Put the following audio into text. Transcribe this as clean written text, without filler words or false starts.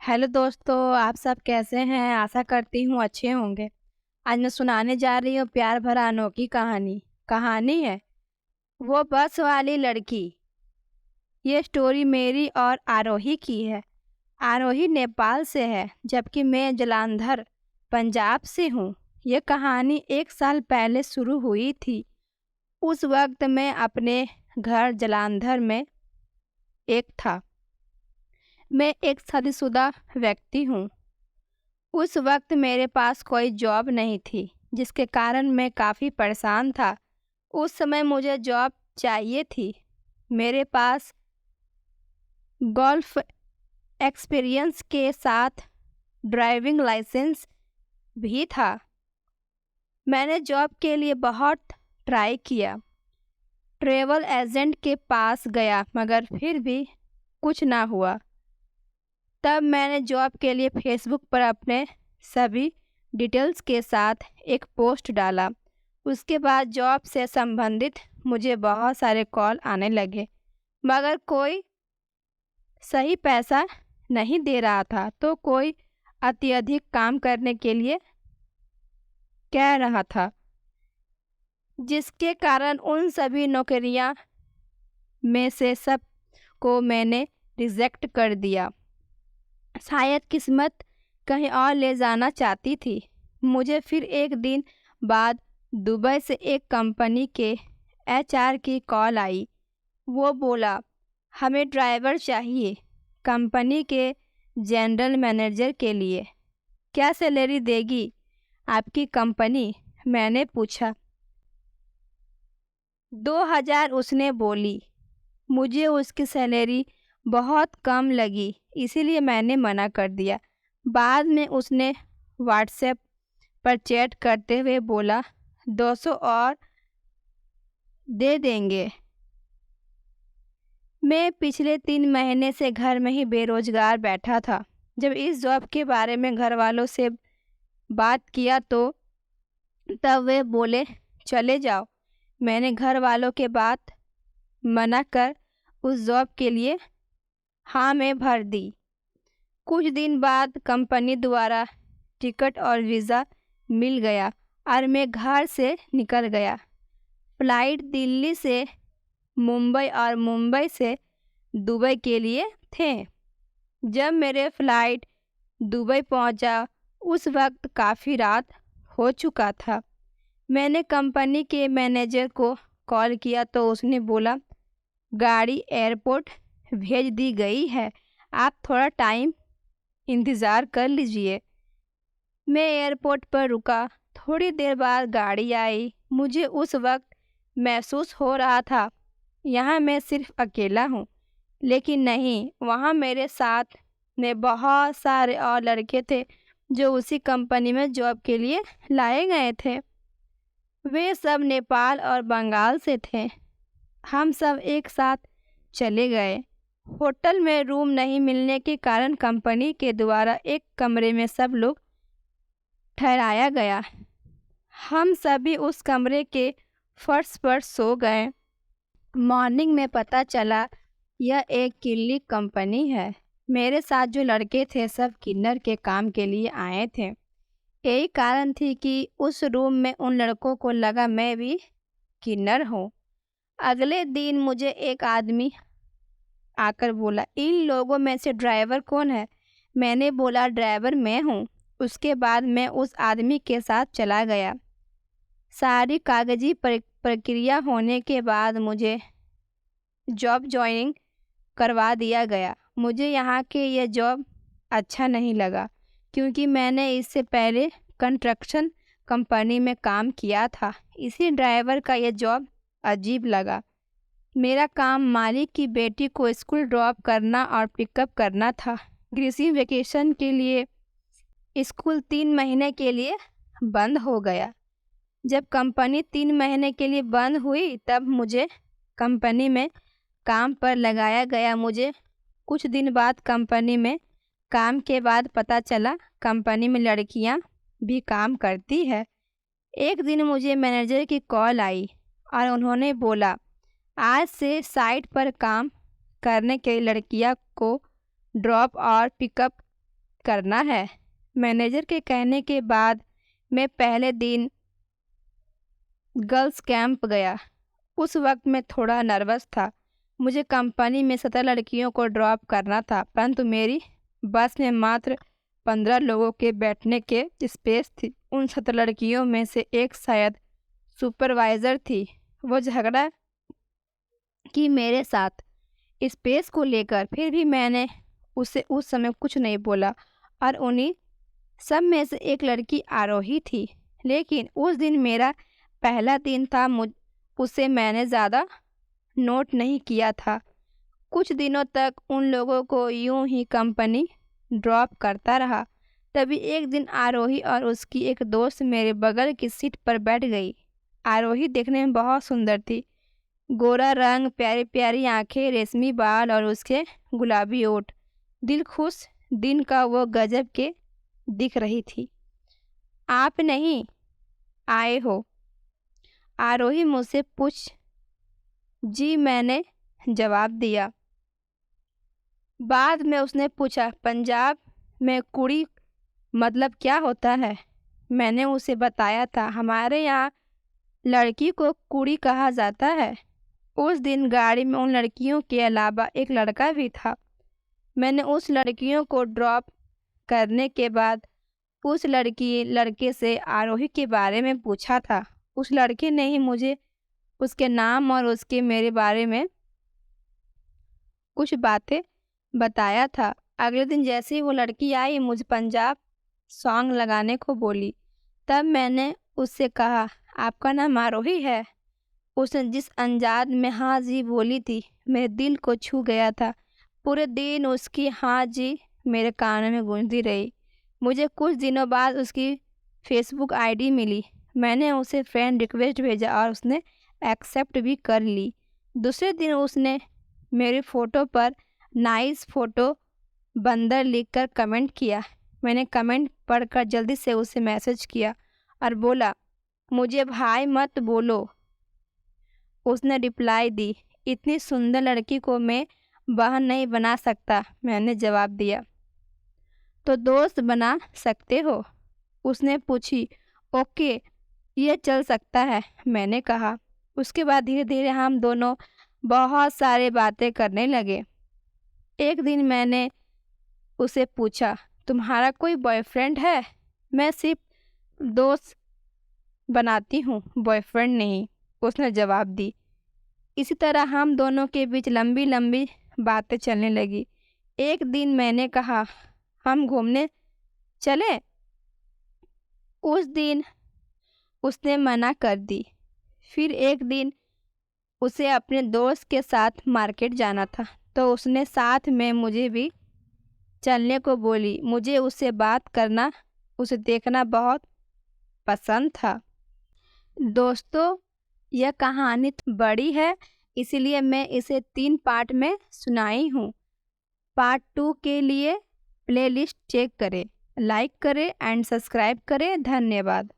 Hello दोस्तों, आप सब कैसे हैं? आशा करती हूँ अच्छे होंगे। आज मैं सुनाने जा रही हूँ प्यार भरा अनोखी कहानी। कहानी है वो बस वाली लड़की। ये स्टोरी मेरी और आरोही की है। आरोही नेपाल से है जबकि मैं जालंधर पंजाब से हूँ। ये कहानी 1 साल पहले शुरू हुई थी। उस वक्त मैं अपने घर जालंधर में एक था। मैं एक शादीशुदा व्यक्ति हूँ। उस वक्त मेरे पास कोई जॉब नहीं थी, जिसके कारण मैं काफ़ी परेशान था। उस समय मुझे जॉब चाहिए थी। मेरे पास गोल्फ एक्सपीरियंस के साथ ड्राइविंग लाइसेंस भी था। मैंने जॉब के लिए बहुत ट्राई किया। ट्रैवल एजेंट के पास गया मगर फिर भी कुछ ना हुआ। तब मैंने जॉब के लिए फेसबुक पर अपने सभी डिटेल्स के साथ एक पोस्ट डाला। उसके बाद जॉब से संबंधित मुझे बहुत सारे कॉल आने लगे, मगर कोई सही पैसा नहीं दे रहा था तो कोई अत्यधिक काम करने के लिए कह रहा था, जिसके कारण उन सभी नौकरियां में से सब को मैंने रिजेक्ट कर दिया। शायद किस्मत कहीं और ले जाना चाहती थी। मुझे फिर एक दिन बाद दुबई से एक कंपनी के एचआर की कॉल आई। वो बोला, हमें ड्राइवर चाहिए कंपनी के जनरल मैनेजर के लिए। क्या सैलरी देगी आपकी कंपनी? मैंने पूछा। 2000, उसने बोली। मुझे उसकी सैलरी बहुत कम लगी, इसीलिए मैंने मना कर दिया। बाद में उसने व्हाट्सएप पर चैट करते हुए बोला, 200 और दे देंगे। मैं पिछले 3 महीने से घर में ही बेरोजगार बैठा था। जब इस जॉब के बारे में घर वालों से बात किया तो तब वे बोले, चले जाओ। मैंने घर वालों के बात मना कर उस जॉब के लिए हाँ में भर दी। कुछ दिन बाद कंपनी द्वारा टिकट और वीज़ा मिल गया और मैं घर से निकल गया। फ्लाइट दिल्ली से मुंबई और मुंबई से दुबई के लिए थे। जब मेरे फ्लाइट दुबई पहुंचा, उस वक्त काफ़ी रात हो चुका था। मैंने कंपनी के मैनेजर को कॉल किया तो उसने बोला, गाड़ी एयरपोर्ट भेज दी गई है, आप थोड़ा टाइम इंतज़ार कर लीजिए। मैं एयरपोर्ट पर रुका। थोड़ी देर बाद गाड़ी आई। मुझे उस वक्त महसूस हो रहा था यहाँ मैं सिर्फ अकेला हूँ, लेकिन नहीं, वहाँ मेरे साथ में बहुत सारे और लड़के थे जो उसी कंपनी में जॉब के लिए लाए गए थे। वे सब नेपाल और बंगाल से थे। हम सब एक साथ चले गए। होटल में रूम नहीं मिलने के कारण कंपनी के द्वारा एक कमरे में सब लोग ठहराया गया। हम सभी उस कमरे के फर्श पर सो गए। मॉर्निंग में पता चला यह एक किल्ली कंपनी है। मेरे साथ जो लड़के थे सब किन्नर के काम के लिए आए थे। यही कारण थी कि उस रूम में उन लड़कों को लगा मैं भी किन्नर हूँ। अगले दिन मुझे एक आदमी आकर बोला, इन लोगों में से ड्राइवर कौन है? मैंने बोला, ड्राइवर मैं हूँ। उसके बाद मैं उस आदमी के साथ चला गया। सारी कागजी प्रक्रिया होने के बाद मुझे जॉब ज्वाइनिंग करवा दिया गया। मुझे यहाँ के यह जॉब अच्छा नहीं लगा क्योंकि मैंने इससे पहले कंस्ट्रक्शन कंपनी में काम किया था। इसी ड्राइवर का यह जॉब अजीब लगा। मेरा काम मालिक की बेटी को स्कूल ड्रॉप करना और पिकअप करना था। ग्रीष्म वेकेशन के लिए स्कूल 3 महीने के लिए बंद हो गया। जब कंपनी 3 महीने के लिए बंद हुई तब मुझे कंपनी में काम पर लगाया गया। मुझे कुछ दिन बाद कंपनी में काम के बाद पता चला कंपनी में लड़कियां भी काम करती है। एक दिन मुझे मैनेजर की कॉल आई और उन्होंने बोला, आज से साइट पर काम करने के लड़कियां को ड्रॉप और पिकअप करना है। मैनेजर के कहने के बाद मैं पहले दिन गर्ल्स कैंप गया। उस वक्त मैं थोड़ा नर्वस था। मुझे कंपनी में 17 लड़कियों को ड्रॉप करना था, परंतु मेरी बस में मात्र 15 लोगों के बैठने के स्पेस थी। उन 17 लड़कियों में से एक शायद सुपरवाइज़र थी। वो झगड़ा की मेरे साथ स्पेस को लेकर, फिर भी मैंने उसे उस समय कुछ नहीं बोला और उन्हीं सब में से एक लड़की आरोही थी। लेकिन उस दिन मेरा पहला दिन था, उसे मैंने ज़्यादा नोट नहीं किया था। कुछ दिनों तक उन लोगों को यूं ही कंपनी ड्रॉप करता रहा। तभी एक दिन आरोही और उसकी एक दोस्त मेरे बगल की सीट पर बैठ गई। आरोही देखने में बहुत सुंदर थी। गोरा रंग, प्यारी प्यारी आंखें, रेशमी बाल और उसके गुलाबी ओठ। दिल खुश दिन का वो गजब के दिख रही थी। आप नहीं आए हो? आरोही मुझसे पूछ। जी, मैंने जवाब दिया। बाद में उसने पूछा, पंजाब में कुड़ी मतलब क्या होता है? मैंने उसे बताया था, हमारे यहाँ लड़की को कुड़ी कहा जाता है। उस दिन गाड़ी में उन लड़कियों के अलावा एक लड़का भी था। मैंने उस लड़कियों को ड्रॉप करने के बाद उस लड़के से आरोही के बारे में पूछा था। उस लड़के ने ही मुझे उसके नाम और उसके मेरे बारे में कुछ बातें बताया था। अगले दिन जैसे ही वो लड़की आई, मुझे पंजाब सॉन्ग लगाने को बोली। तब मैंने उससे कहा, आपका नाम आरोही है? उसने जिस अंदाज में हाँ जी बोली थी, मेरे दिल को छू गया था। पूरे दिन उसकी हाँ जी मेरे कानों में गूंजती रही। मुझे कुछ दिनों बाद उसकी फेसबुक आईडी मिली। मैंने उसे फ्रेंड रिक्वेस्ट भेजा और उसने एक्सेप्ट भी कर ली। दूसरे दिन उसने मेरी फ़ोटो पर नाइस फ़ोटो बंदर लिखकर कमेंट किया। मैंने कमेंट पढ़कर जल्दी से उसे मैसेज किया और बोला, मुझे भाई मत बोलो। उसने रिप्लाई दी, इतनी सुंदर लड़की को मैं बहन नहीं बना सकता। मैंने जवाब दिया, तो दोस्त बना सकते हो? उसने पूछी। ओके, ये चल सकता है, मैंने कहा। उसके बाद धीरे धीरे हम दोनों बहुत सारे बातें करने लगे। एक दिन मैंने उसे पूछा, तुम्हारा कोई बॉयफ्रेंड है? मैं सिर्फ दोस्त बनाती हूँ, बॉयफ्रेंड नहीं, उसने जवाब दी। इसी तरह हम दोनों के बीच लंबी लंबी बातें चलने लगी। एक दिन मैंने कहा, हम घूमने चले? उस दिन उसने मना कर दी। फिर एक दिन उसे अपने दोस्त के साथ मार्केट जाना था, तो उसने साथ में मुझे भी चलने को बोली। मुझे उससे बात करना, उसे देखना बहुत पसंद था। दोस्तों, यह कहानी बड़ी है, इसलिए मैं इसे 3 पार्ट में सुनाई हूँ। पार्ट 2 के लिए प्लेलिस्ट चेक करें, लाइक करें एंड सब्सक्राइब करें। धन्यवाद।